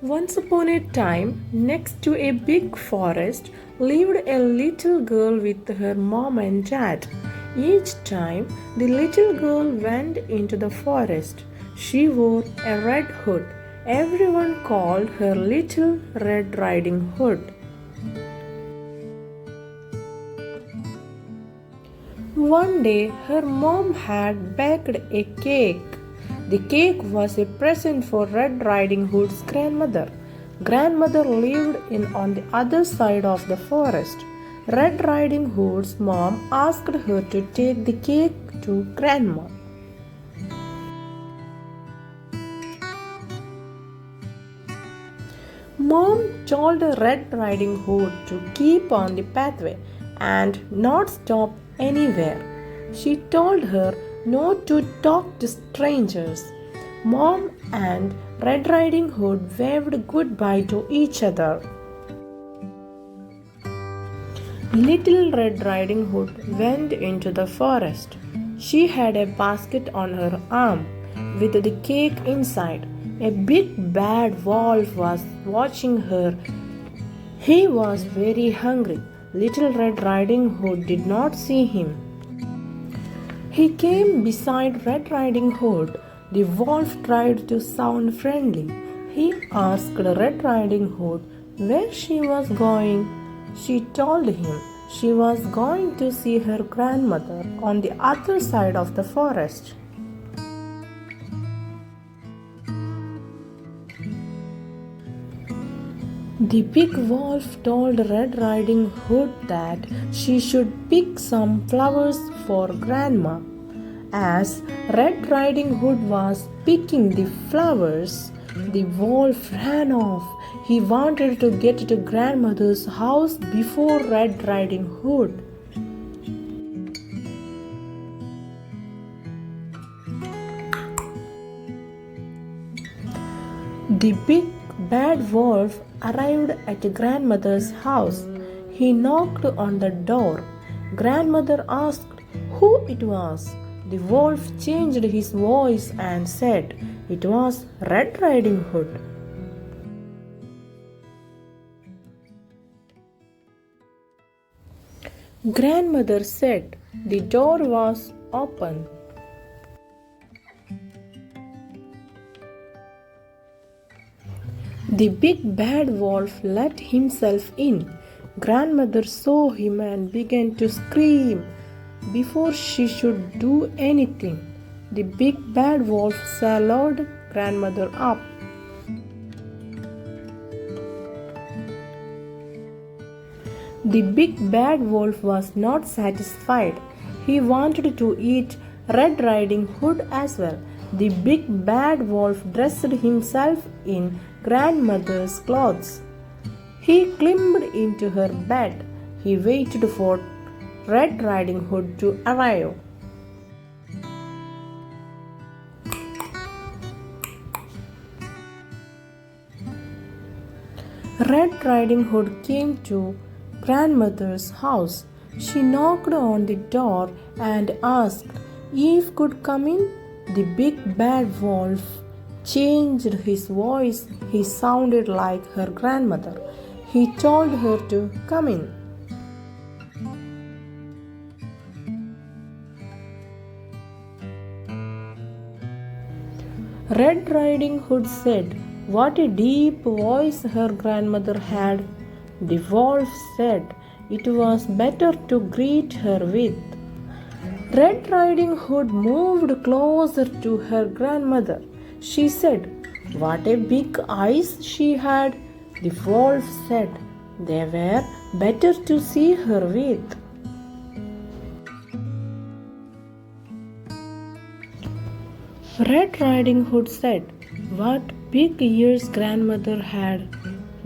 Once upon a time, next to a big forest, lived a little girl with her mom and dad. Each time the little girl went into the forest, she wore a red hood. Everyone called her Little Red Riding Hood. One day, her mom had baked a cake. The cake was a present for Red Riding Hood's grandmother. Grandmother lived on the other side of the forest. Red Riding Hood's mom asked her to take the cake to Grandma. Mom told Red Riding Hood to keep on the pathway and not stop anywhere. She told her not to talk to strangers. Mom and Red Riding Hood waved goodbye to each other. Little Red Riding Hood went into the forest. She had a basket on her arm with the cake inside. A big bad wolf was watching her. He was very hungry. Little Red Riding Hood did not see him. He came beside Red Riding Hood. The wolf tried to sound friendly. He asked Red Riding Hood where she was going. She told him she was going to see her grandmother on the other side of the forest. The big wolf told Red Riding Hood that she should pick some flowers for Grandma. As Red Riding Hood was picking the flowers, the wolf ran off. He wanted to get to Grandmother's house before Red Riding Hood. The big bad wolf arrived at Grandmother's house. He knocked on the door. Grandmother asked who it was. The wolf changed his voice and said it was Red Riding Hood. Grandmother said the door was open. The big bad wolf let himself in. Grandmother saw him and began to scream. Before she should do anything, the big bad wolf swallowed Grandmother up. The big bad wolf was not satisfied. He wanted to eat Red Riding Hood as well. The big bad wolf dressed himself in Grandmother's clothes. He climbed into her bed. He waited for Red Riding Hood to arrive. Red Riding Hood came to Grandmother's house. She knocked on the door and asked if could come in. The big bad wolf changed his voice. He sounded like her grandmother. He told her to come in. Red Riding Hood said, "What a deep voice her grandmother had." The wolf said it was better to greet her with. Red Riding Hood moved closer to her grandmother. She said, "What a big eyes she had." The wolf said they were better to see her with. Red Riding Hood said, "What big ears grandmother had."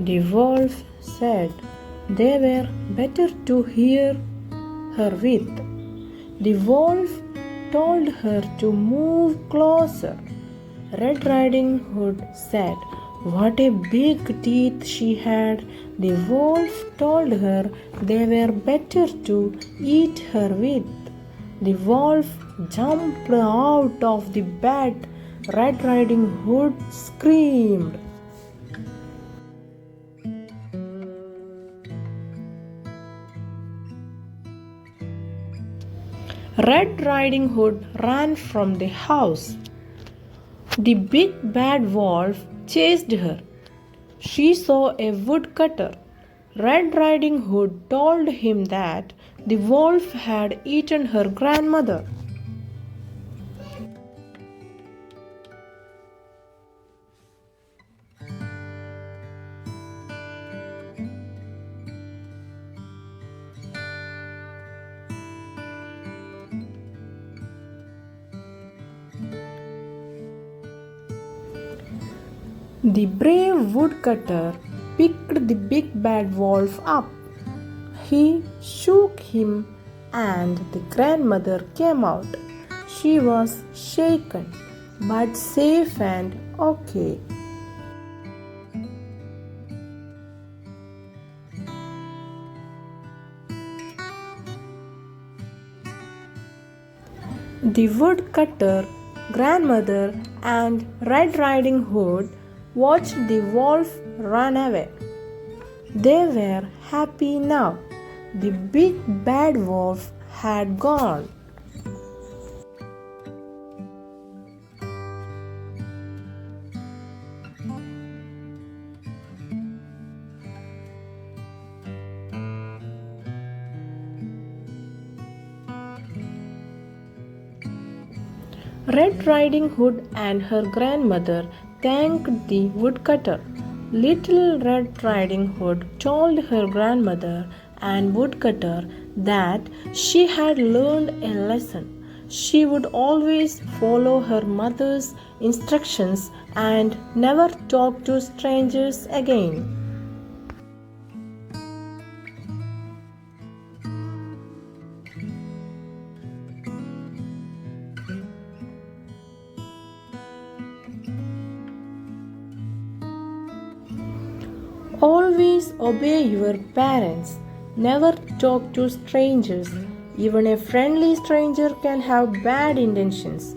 The wolf said they were better to hear her with. The wolf told her to move closer. Red Riding Hood said, "What a big teeth she had." The wolf told her they were better to eat her with. The wolf jumped out of the bed. Red Riding Hood screamed. Red Riding Hood ran from the house. The big bad wolf chased her. She saw a woodcutter. Red Riding Hood told him that the wolf had eaten her grandmother. The brave woodcutter picked the big bad wolf up. He shook him, and the grandmother came out. She was shaken, but safe and okay. The woodcutter, grandmother, and Red Riding Hood watched the wolf run away. They were happy now. The big bad wolf had gone. Red Riding Hood and her grandmother thanked the woodcutter. Little Red Riding Hood told her grandmother and woodcutter that she had learned a lesson. She would always follow her mother's instructions and never talk to strangers again. Always obey your parents. Never talk to strangers. Even a friendly stranger can have bad intentions.